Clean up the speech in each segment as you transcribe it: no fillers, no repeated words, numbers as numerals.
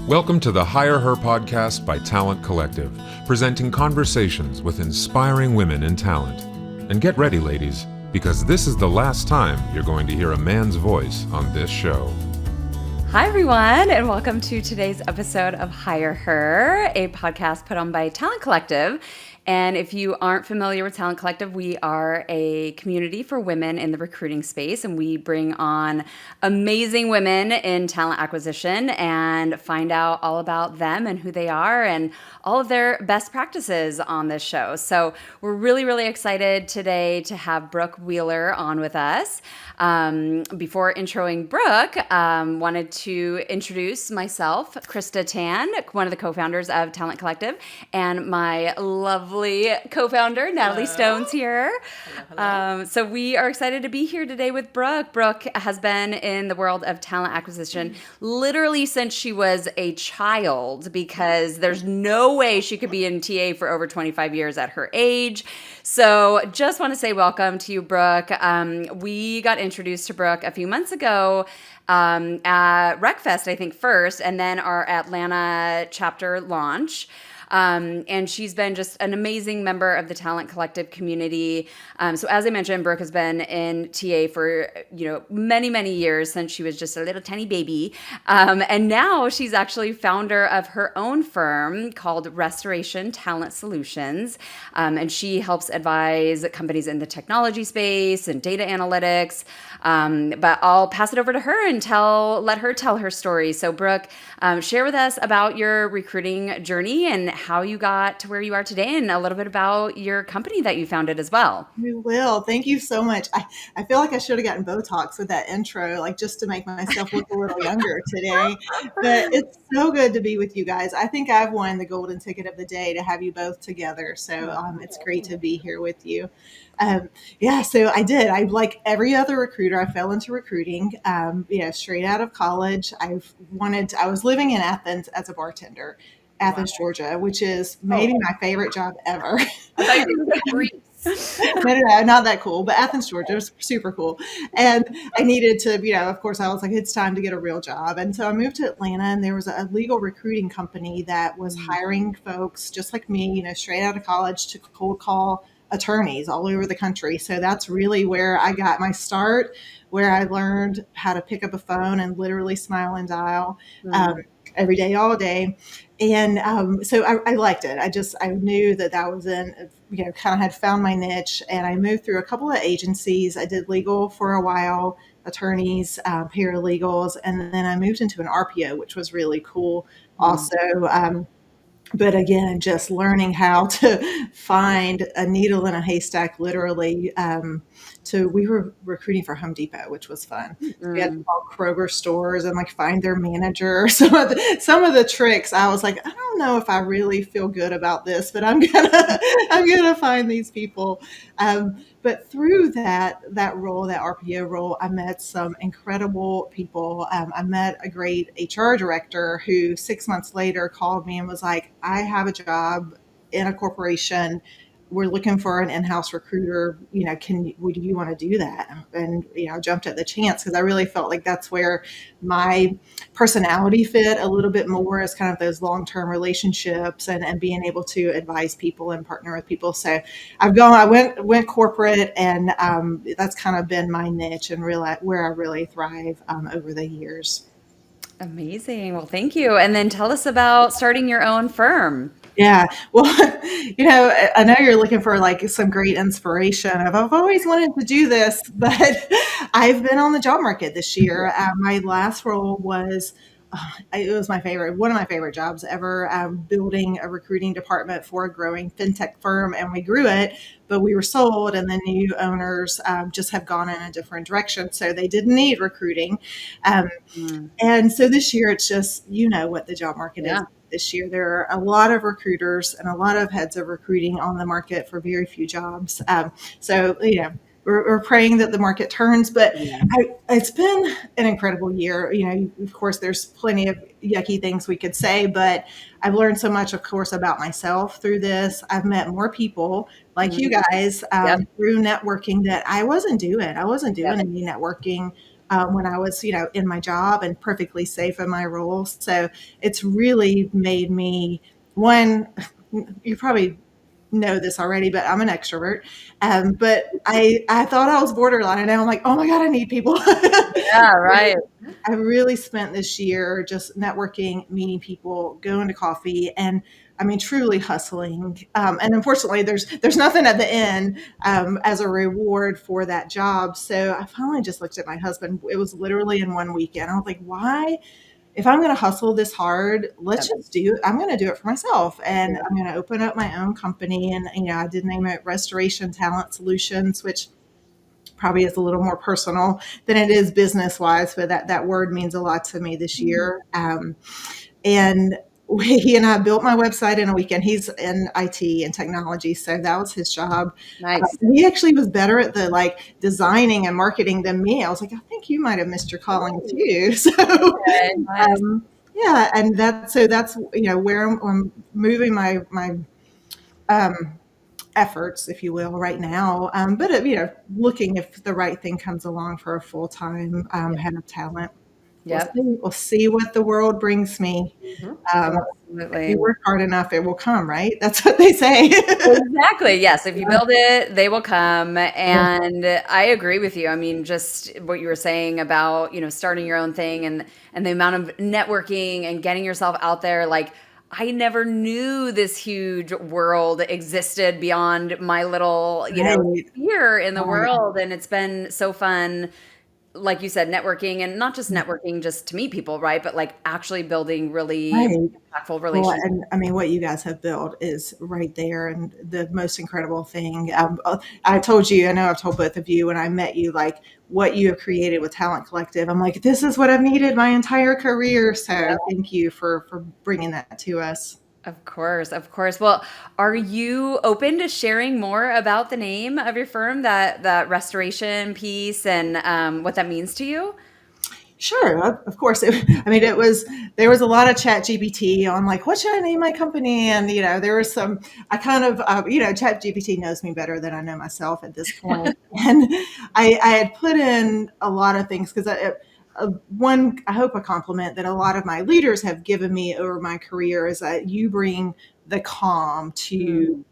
Welcome to the Higherher podcast by Talent Collective, presenting conversations with inspiring women in talent. And get ready, ladies, because this is the last time you're going to hear a man's voice on this show. Hi, everyone, and welcome to today's episode of Higherher, a podcast put on by Talent Collective. And if you aren't familiar with Talent Collective, we are a community for women in the recruiting space, and we bring on amazing women in talent acquisition and find out all about them and who they are and all of their best practices on this show. So we're really excited today to have Brooke Wheeler on with us. Before introing Brooke, wanted to introduce myself, Krista Tan, one of the co-founders of Talent Collective, and my lovely co-founder, Natalie Stone's here. Hello. So we are excited to be here today with Brooke. Brooke has been in the world of talent acquisition literally since she was a child, because there's no way she could be in TA for over 25 years at her age. So just want to say welcome to you, Brooke. We got introduced to Brooke a few months ago at RecFest, I think, first, and then our Atlanta chapter launch. And she's been just an amazing member of the Talent Collective community. So as I mentioned, Brooke has been in TA for, many years, since she was just a little tiny baby. And now she's actually founder of her own firm called Restoration Talent Solutions. And she helps advise companies in the technology space and data analytics. But I'll pass it over to her and let her tell her story. So Brooke, share with us about your recruiting journey and how you got to where you are today, and a little bit about your company that you founded as well. We will. Thank you so much. I feel like I should have gotten Botox with that intro, just to make myself look a little younger today. But it's so good to be with you guys. I think I've won the golden ticket of the day to have you both together. So it's great to be here with you. So I did. Like every other recruiter, I fell into recruiting, straight out of college. I was living in Athens as a bartender. Athens, Georgia, which is maybe my favorite job ever. I thought you were Greece. No, not that cool, but Athens, Georgia was super cool. And I needed to, of course, I was like, it's time to get a real job. And so I moved to Atlanta, and there was a legal recruiting company that was hiring folks just like me, straight out of college to cold call attorneys all over the country. So that's really where I got my start, where I learned how to pick up a phone and literally smile and dial every day, all day. And so I liked it. I knew that was kind of had found my niche, and I moved through a couple of agencies. I did legal for a while, attorneys, paralegals, and then I moved into an RPO, which was really cool also. But again, just learning how to find a needle in a haystack, literally. We were recruiting for Home Depot, which was fun. We had to call Kroger stores and find their manager. Some of the tricks, I was like, I don't know if I really feel good about this, but I'm gonna find these people. But through that role, that RPO role, I met some incredible people. I met a great HR director who 6 months later called me and was like, I have a job in a corporation. We're looking for an in-house recruiter. Do you want to do that? And, I jumped at the chance because I really felt like that's where my personality fit a little bit more, as kind of those long-term relationships and being able to advise people and partner with people. So I went corporate, and that's kind of been my niche and where I really thrive over the years. Amazing. Well, thank you. And then tell us about starting your own firm. Yeah. Well, I know you're looking for some great inspiration. I've always wanted to do this, but I've been on the job market this year. My last role was, it was one of my favorite jobs ever, building a recruiting department for a growing FinTech firm. And we grew it, but we were sold, and the new owners just have gone in a different direction. So they didn't need recruiting. And so this year, it's just, what the job market is. This year, there are a lot of recruiters and a lot of heads of recruiting on the market for very few jobs. We're praying that the market turns, but it's been an incredible year. Of course, there's plenty of yucky things we could say, but I've learned so much, of course, about myself through this. I've met more people like you guys through networking that I wasn't doing. I wasn't doing any networking when I was, in my job and perfectly safe in my role. So it's really made me one. You probably know this already, but I'm an extrovert. But I thought I was borderline, and now I'm like, oh my god, I need people. Yeah, right. I really spent this year just networking, meeting people, going to coffee, and I mean, truly hustling. And unfortunately, there's nothing at the end as a reward for that job. So I finally just looked at my husband. It was literally in one weekend. I was like, why? If I'm going to hustle this hard, let's just do it. I'm going to do it for myself, and I'm going to open up my own company. And I did name it Restoration Talent Solutions, which probably is a little more personal than it is business wise, but that word means a lot to me this year. And he and I built my website in a weekend. He's in IT and technology, so that was his job. Nice. He actually was better at the designing and marketing than me. I was like, I think you might have missed your calling too. So, Okay, nice. yeah, and that's where I'm moving my efforts, if you will, right now. But looking if the right thing comes along for a full time head of talent. Yep. We'll see what the world brings me. If Absolutely. you work hard enough, it will come, right? That's what they say. Exactly. Yes. If you build it, they will come. And I agree with you. I mean, just what you were saying about, starting your own thing and the amount of networking and getting yourself out there. Like, I never knew this huge world existed beyond my little, Right. sphere in the Right. world. And it's been so fun, like you said, networking, and not just networking just to meet people, right? But like actually building really Right. impactful Well, relationships. and I mean, what you guys have built is right there, and the most incredible thing. I told you, I know I've told both of you when I met you, like what you have created with Talent Collective. I'm like, this is what I've needed my entire career. So thank you for bringing that to us. Of course, of course. Well, are you open to sharing more about the name of your firm, that restoration piece, and what that means to you? Sure, of course. I mean, there was a lot of chat GPT on like, what should I name my company? And, there was some, I kind of, chat GPT knows me better than I know myself at this point. And I had put in a lot of things because one, I hope a compliment that a lot of my leaders have given me over my career is that you bring the calm to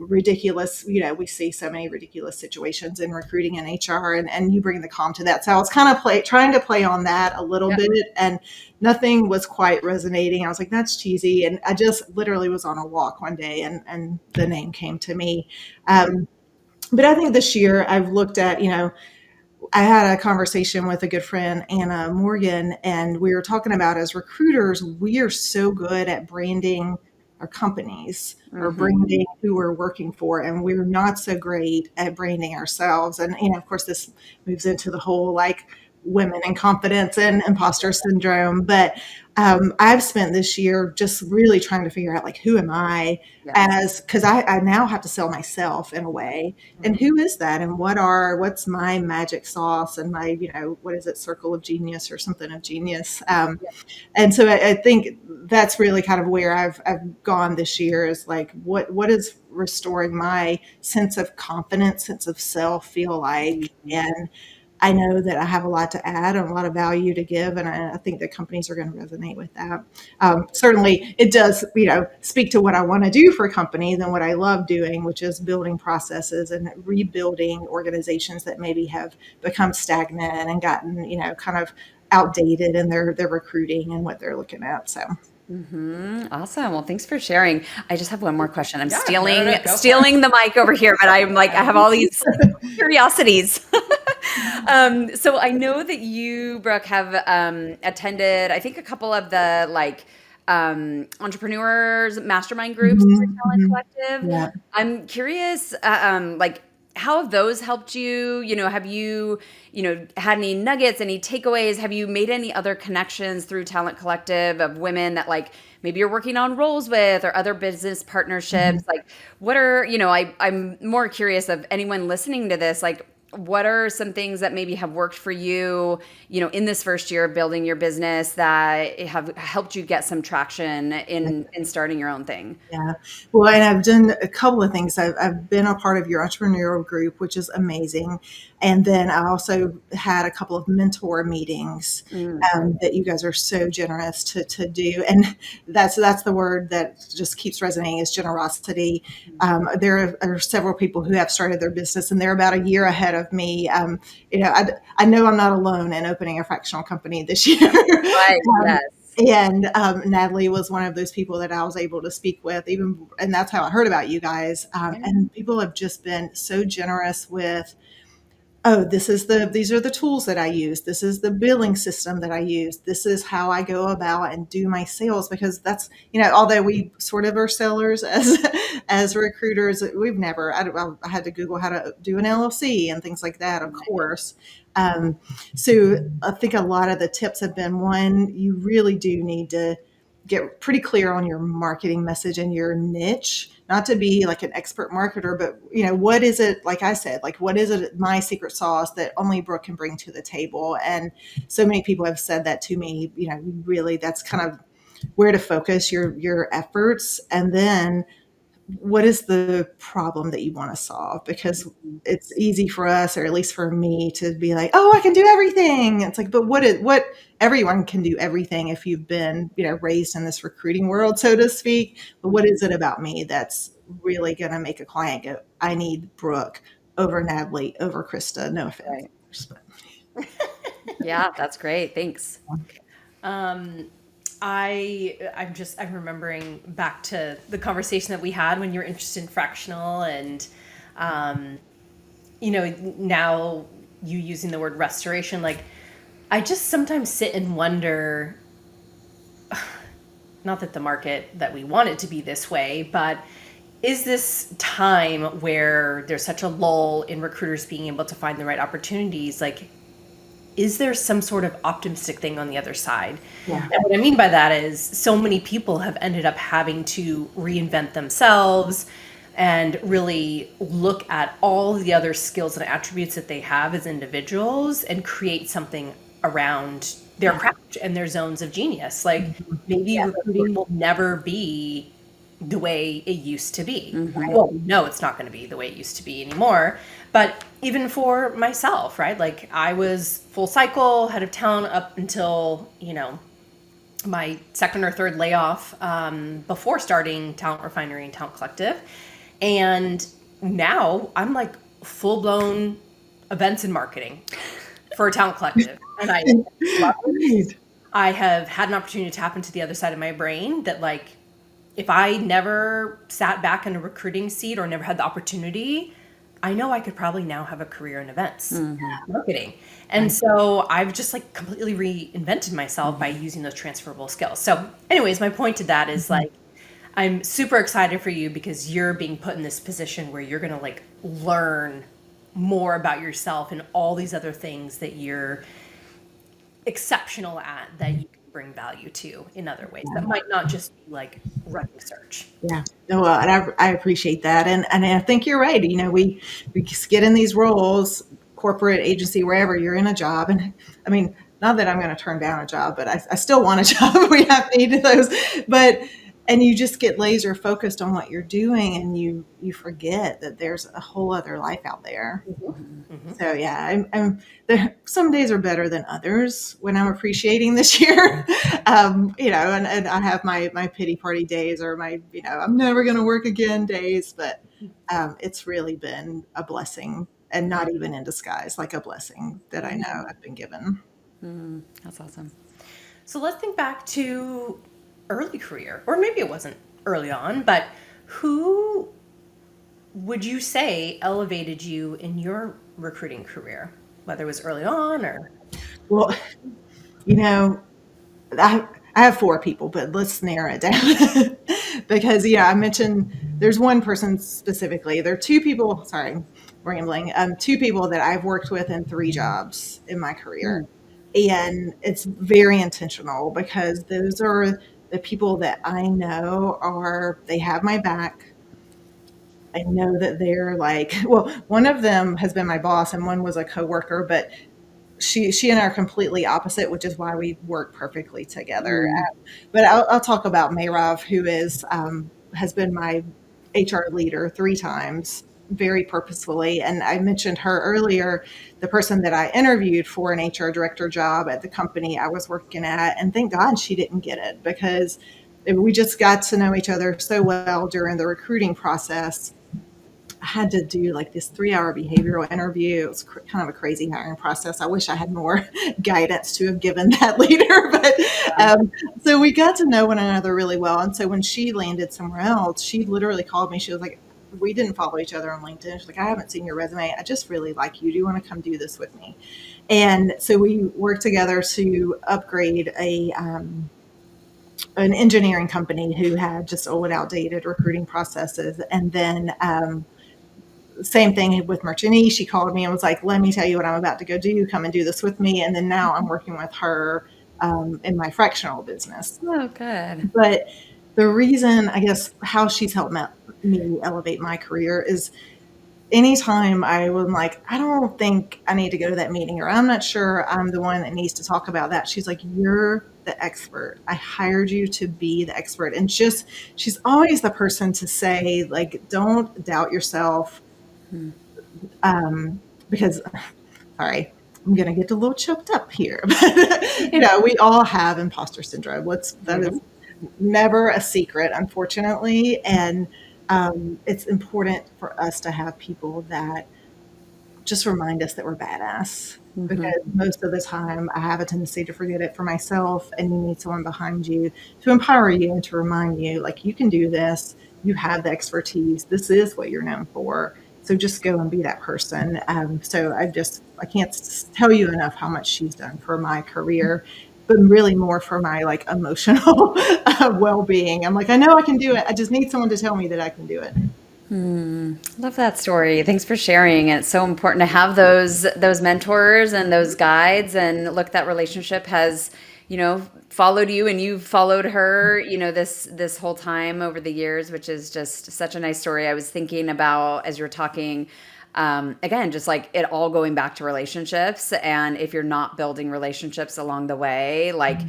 Mm, ridiculous. We see so many ridiculous situations in recruiting and HR, and you bring the calm to that. So I was kind of trying to play on that a little yeah. bit, and nothing was quite resonating. I was like, that's cheesy. And I just literally was on a walk one day, and the name came to me. But I think this year I've looked at, I had a conversation with a good friend, Anna Morgan, and we were talking about as recruiters, we are so good at branding our companies or Hmm. branding who we're working for, and we're not so great at branding ourselves. And, of course, this moves into the whole women and confidence and imposter syndrome. But I've spent this year just really trying to figure out who am I Yes. as because I now have to sell myself in a way, and who is that, and what's my magic sauce, and my what is it, circle of genius or something of genius. And so I think that's really kind of where I've gone this year is what is restoring my sense of confidence, sense of self feel like. And I know that I have a lot to add and a lot of value to give, and I think that companies are going to resonate with that. Certainly, it does, speak to what I want to do for companies and what I love doing, which is building processes and rebuilding organizations that maybe have become stagnant and gotten, kind of outdated in their recruiting and what they're looking at. So. Awesome. Well, thanks for sharing. I just have one more question. I'm Yeah, stealing no, go for it. stealing the mic over here, but I'm like, I have all these curiosities. So I know that you, Brooke, have attended, I think, a couple of the entrepreneurs mastermind groups through Mhm, Talent mhm. Collective. Yeah. I'm curious, how have those helped you? Have you, had any nuggets, any takeaways? Have you made any other connections through Talent Collective of women that maybe you're working on roles with or other business partnerships? Mhm. Like what are, I'm more curious of anyone listening to this, what are some things that maybe have worked for you, in this first year of building your business that have helped you get some traction in starting your own thing? Yeah. Well, and I've done a couple of things. I've been a part of your entrepreneurial group, which is amazing. And then I also had a couple of mentor meetings that you guys are so generous to do. And that's the word that just keeps resonating, is generosity. There are several people who have started their business, and they're about a year ahead of me. I know I'm not alone in opening a fractional company this year. Right. Yes. And Natalie was one of those people that I was able to speak with, and that's how I heard about you guys. And people have just been so generous with, oh, these are the tools that I use. This is the billing system that I use. This is how I go about and do my sales, because that's, although we sort of are sellers as recruiters, we've never, I had to Google how to do an LLC and things like that, of course. So I think a lot of the tips have been, one, you really do need to get pretty clear on your marketing message and your niche, not to be like an expert marketer, but what is it, like I said, like, what is it, my secret sauce that only Brooke can bring to the table? And so many people have said that to me, really, that's kind of where to focus your efforts. And then what is the problem that you want to solve? Because it's easy for us, or at least for me, to be like, oh, I can do everything. It's like, but what everyone can do everything if you've been, raised in this recruiting world, so to speak. But what is it about me that's really going to make a client go, I need Brooke over Natalie, over Krista? No offense. Right. Yeah, that's great. Thanks. I'm remembering back to the conversation that we had when you were interested in fractional, and now you using the word restoration. Like, I just sometimes sit and wonder, not that the market that we want it to be this way, but is this time where there's such a lull in recruiters being able to find the right opportunities? Like, is there some sort of optimistic thing on the other side? Yeah. And what I mean by that is, so many people have ended up having to reinvent themselves and really look at all the other skills and attributes that they have as individuals and create something around their craft and their zones of genius. Like, maybe recruiting will never be the way it used to be. Well, no, it's not going to be the way it used to be anymore. But even for myself, right? Like, I was full cycle head of talent up until, my second or third layoff before starting Talent Refinery and Talent Collective. And now I'm like full-blown events and marketing for Talent Collective. And I love it. I have had an opportunity to tap into the other side of my brain that, like, if I never sat back in a recruiting seat or never had the opportunity, I know I could probably now have a career in events marketing. And so I've just like completely reinvented myself by using those transferable skills. So anyways, my point to that is, like, I'm super excited for you because you're being put in this position where you're going to like learn more about yourself and all these other things that you're exceptional at, that you can bring value to in other ways that might not just be like running search. Yeah. Well, and I appreciate that. And I think you're right. We get in these roles, corporate, agency, wherever you're in a job. And I mean, not that I'm going to turn down a job, but I still want a job. We have need those, and you just get laser focused on what you're doing, and you forget that there's a whole other life out there. So yeah, I'm there. Some days are better than others when I'm appreciating this year, and I have my pity party days, or my, I'm never going to work again days, but it's really been a blessing, and not even in disguise, like a blessing that I know I've been given. That's awesome. So let's think back to early career, or maybe it wasn't early on, but who would you say elevated you in your recruiting career, whether it was early on or? Well, I have 4 people, but let's narrow it down because I mentioned there's one person specifically. There are 2 people. Sorry, I'm rambling. 2 people that I've worked with in 3 jobs in my career, and it's very intentional because those are the people that I know they have my back. I know that they're like, well, one of them has been my boss and one was a coworker, but she and I are completely opposite, which is why we work perfectly together. But I'll talk about Mayrav, who has been my HR leader 3 times. very purposefully. And I mentioned her earlier, the person that I interviewed for an HR director job at the company I was working at. And thank God she didn't get it, because we just got to know each other so well during the recruiting process. I had to do like this 3-hour behavioral interview. It was kind of a crazy hiring process. I wish I had more guidance to have given that leader, but so we got to know one another really well. And so when she landed somewhere else, she literally called me. She was like, we didn't follow each other on LinkedIn. She's like, I haven't seen your resume. I just really like you. Do you want to come do this with me? And so we worked together to upgrade an engineering company who had just old, outdated recruiting processes. And then same thing with Merchant E. She called me and was like, let me tell you what I'm about to go do. Come and do this with me. And then now I'm working with her in my fractional business. Oh, good. But the reason, I guess, how she's helped me elevate my career is anytime I'm like, I don't think I need to go to that meeting, or I'm not sure I'm the one that needs to talk about that. She's like, you're the expert. I hired you to be the expert. And just, she's always the person to say, like, don't doubt yourself. Because, sorry, I'm going to get a little choked up here. But, we all have imposter syndrome. That is never a secret, unfortunately. And it's important for us to have people that just remind us that we're badass. Because most of the time I have a tendency to forget it for myself, and you need someone behind you to empower you and to remind you, like, you can do this. You have the expertise. This is what you're known for. So just go and be that person. So I can't tell you enough how much she's done for my career, but really more for my like emotional well-being. I'm like, I know I can do it. I just need someone to tell me that I can do it. Love that story. Thanks for sharing. It's so important to have those mentors and those guides. And look, that relationship has, followed you, and you've followed her, this whole time over the years, which is just such a nice story. I was thinking about, as you're talking, again, just like it all going back to relationships. And if you're not building relationships along the way, like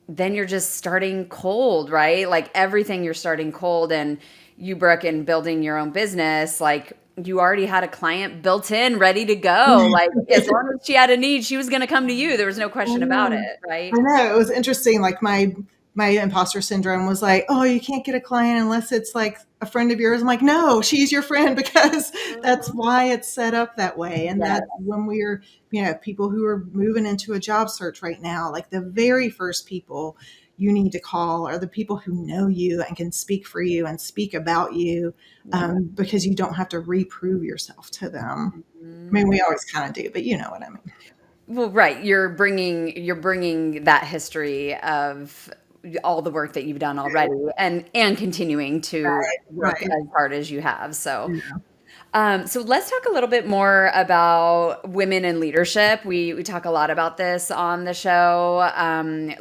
then you're just starting cold, right? Like everything, you're starting cold. And you, Brooke, in building your own business, like you already had a client built in, ready to go. Like as long as she had a need, she was going to come to you. There was no question about it, right? I know, it was interesting. Like my imposter syndrome was like, oh, you can't get a client unless it's like a friend of yours. I'm like, no, she's your friend, because that's why it's set up that way. And that's when we're, people who are moving into a job search right now, like the very first people you need to call are the people who know you and can speak for you and speak about you, because you don't have to reprove yourself to them. I mean, we always kind of do, but you know what I mean. Well, right. You're bringing that history of all the work that you've done already, and continuing to work as hard as you have. So, so let's talk a little bit more about women in leadership. We talk a lot about this on the show,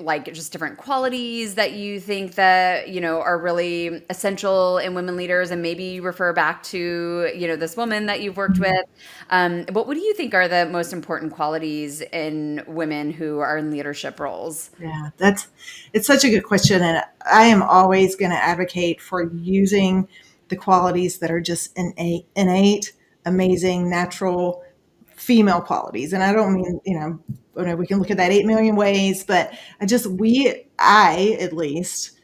like just different qualities that you think that, are really essential in women leaders, and maybe you refer back to, this woman that you've worked with. But what do you think are the most important qualities in women who are in leadership roles? Yeah, it's such a good question. And I am always going to advocate for using the qualities that are just innate, amazing, natural female qualities. And I don't mean, we can look at that 8 million ways, but I at least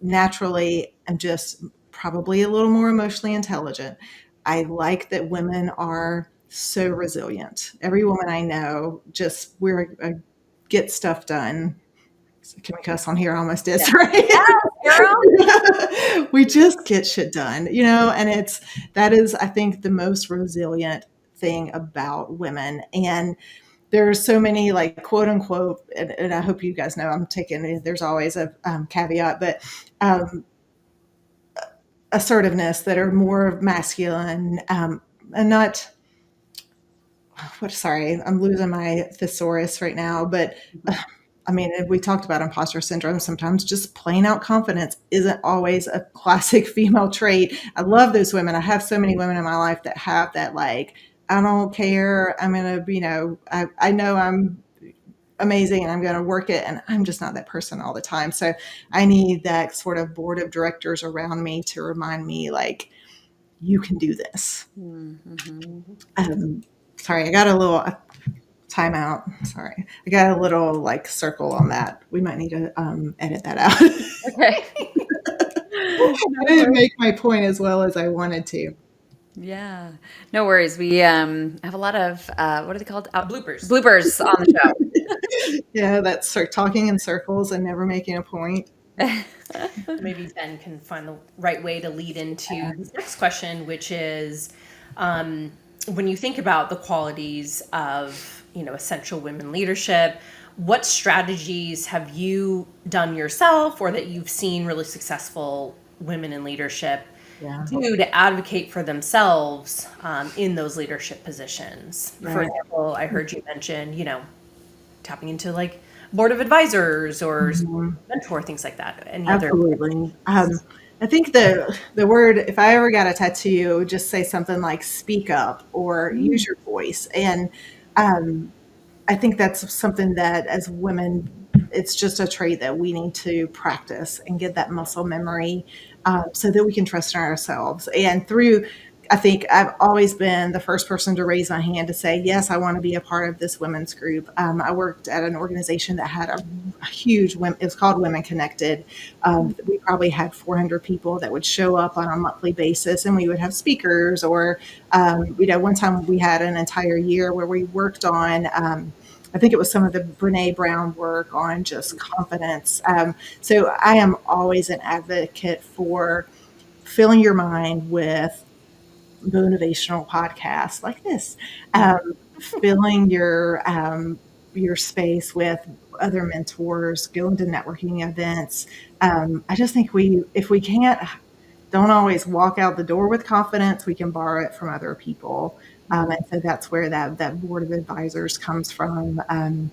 naturally am just probably a little more emotionally intelligent. I like that women are so resilient. Every woman I know, we're a get stuff done. Can we cuss on here? Almost is, right? Yeah, girl. We just get shit done, and that is, I think, the most resilient thing about women. And there's so many, like, quote unquote, and I hope you guys know there's always a caveat, but assertiveness that are more masculine, and not, sorry, I'm losing my thesaurus right now, but I mean, we talked about imposter syndrome. Sometimes just plain out confidence isn't always a classic female trait. I love those women. I have so many women in my life that have that, like, I don't care. I'm going to, I know I'm amazing and I'm going to work it. And I'm just not that person all the time. So I need that sort of board of directors around me to remind me, like, you can do this. Mm-hmm. Sorry, I got a little timeout. Sorry, I got a little like circle on that. We might need to edit that out. Okay. I didn't make my point as well as I wanted to. Yeah, no worries. We have a lot of what are they called? Bloopers. Bloopers on the show. Yeah, that's talking in circles and never making a point. Maybe Ben can find the right way to lead into this next question, which is when you think about the qualities of, essential women leadership, what strategies have you done yourself or that you've seen really successful women in leadership Yeah. do to advocate for themselves in those leadership positions? For Right. example, I heard you mention, tapping into like board of advisors or mentor, things like that. Any other? Absolutely. I think the word, if I ever got a tattoo, it would just say something like "speak up" or "use your voice," and I think that's something that as women, it's just a trait that we need to practice and get that muscle memory so that we can trust in ourselves. And I think I've always been the first person to raise my hand to say, yes, I want to be a part of this women's group. I worked at an organization that had a huge, it was called Women Connected. We probably had 400 people that would show up on a monthly basis, and we would have speakers or, one time we had an entire year where we worked on, I think it was some of the Brene Brown work on just confidence. So I am always an advocate for filling your mind with motivational podcasts like this, filling your space with other mentors, going to networking events. I just think if we don't always walk out the door with confidence, we can borrow it from other people. And so that's where that board of advisors comes from. I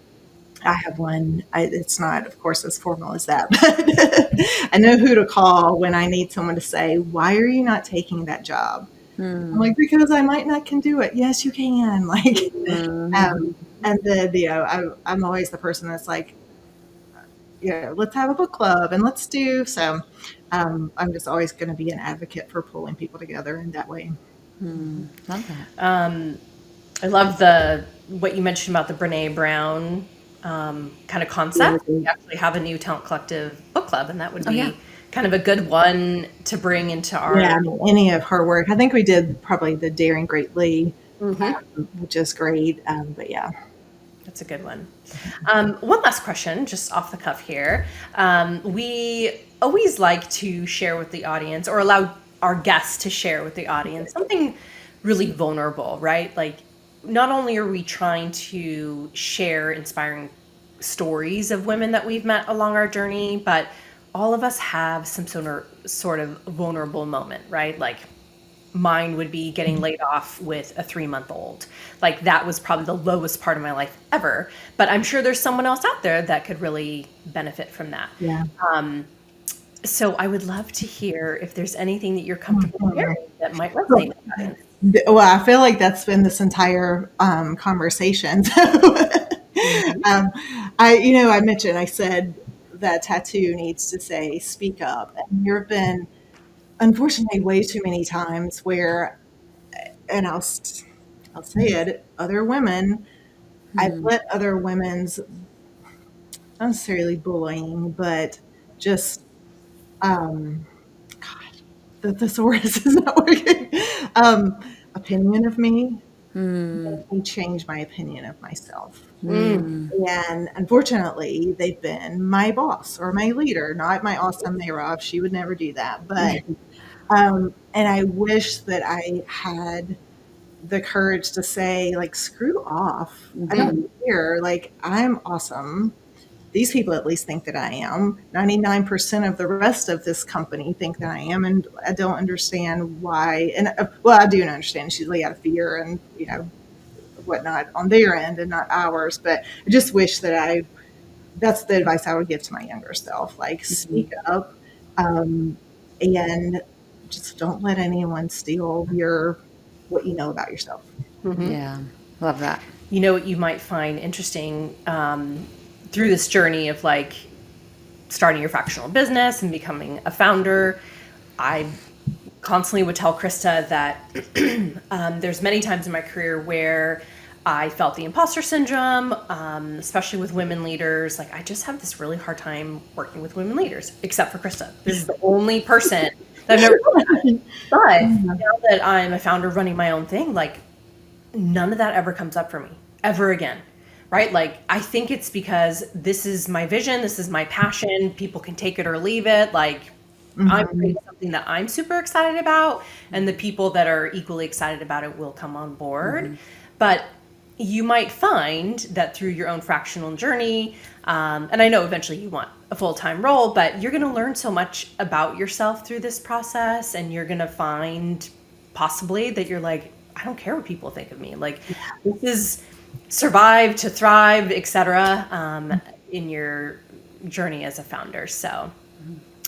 have one. It's not, of course, as formal as that, but I know who to call when I need someone to say, why are you not taking that job? I'm like, because I might not can do it. Yes, you can. And then, I'm always the person that's like, let's have a book club and let's do. So I'm just always going to be an advocate for pulling people together in that way. Love that. I love what you mentioned about the Brene Brown kind of concept. We actually have a new Talent Collective book club, and that would be kind of a good one to bring into our. Yeah, any of her work. I think we did probably the Daring Greatly, which is great. But yeah. That's a good one. One last question, just off the cuff here. We always like to share with the audience or allow our guests to share with the audience something really vulnerable, right? Like, not only are we trying to share inspiring stories of women that we've met along our journey, but all of us have some sort of vulnerable moment, right? Like, mine would be getting laid off with a 3-month-old. Like, that was probably the lowest part of my life ever. But I'm sure there's someone else out there that could really benefit from that. Yeah. So I would love to hear if there's anything that you're comfortable sharing that might resonate with the audience. Well, I feel like that's been this entire conversation. I said that tattoo needs to say "speak up," and there have been, unfortunately, way too many times where, and I'll say it, other women, I've let other women's, not necessarily bullying, but just, the thesaurus is not working, opinion of me, made me change my opinion of myself. And unfortunately, they've been my boss or my leader, not my awesome Mayrob. She would never do that. But, and I wish that I had the courage to say, like, screw off. I don't care. Like, I'm awesome. These people at least think that I am. 99% of the rest of this company think that I am. And I don't understand why. And I do understand she's out of fear and, whatnot on their end and not ours. But I just wish that that's the advice I would give to my younger self. Like, speak up and just don't let anyone steal what you know about yourself. Yeah, love that. You know what you might find interesting through this journey of like starting your fractional business and becoming a founder? I constantly would tell Krista that there's many times in my career where I felt the imposter syndrome, especially with women leaders. Like, I just have this really hard time working with women leaders, except for Krista. This is the only person that I've never done that. But now that I'm a founder running my own thing, like, none of that ever comes up for me ever again. Right? Like, I think it's because this is my vision. This is my passion. People can take it or leave it. Like, I'm creating something that I'm super excited about, and the people that are equally excited about it will come on board. But you might find that through your own fractional journey, and I know eventually you want a full-time role, but you're going to learn so much about yourself through this process, and you're going to find possibly that you're like, I don't care what people think of me. Like, this is survive to thrive, etc. In your journey as a founder. So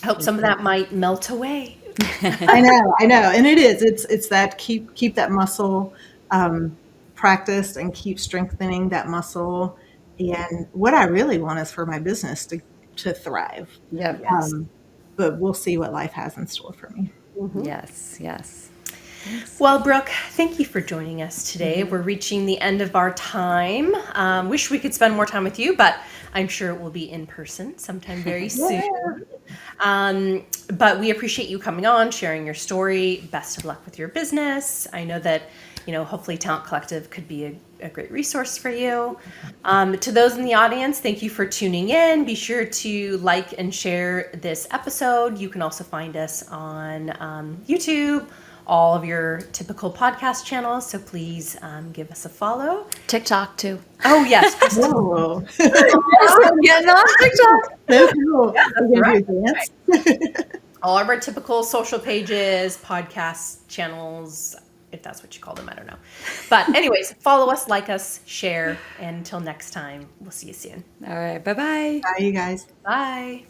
I hope some of that might melt away. I know, and it is. It's that keep that muscle practiced and keep strengthening that muscle. And what I really want is for my business to thrive. Yep. But we'll see what life has in store for me. Yes. Yes. Well, Brooke, thank you for joining us today. We're reaching the end of our time. Wish we could spend more time with you, but I'm sure it will be in person sometime very soon. But we appreciate you coming on, sharing your story. Best of luck with your business. I know that, hopefully Talent Collective could be a great resource for you. To those in the audience, thank you for tuning in. Be sure to like and share this episode. You can also find us on YouTube, all of your typical podcast channels. So please give us a follow. TikTok too. Oh, yes. Whoa. Getting on TikTok. So cool. Yeah, that's We're right. gonna do a dance. All of our typical social pages, podcast channels, if that's what you call them, I don't know. But anyways, follow us, like us, share, and until next time, we'll see you soon. All right. Bye-bye. Bye, you guys. Bye.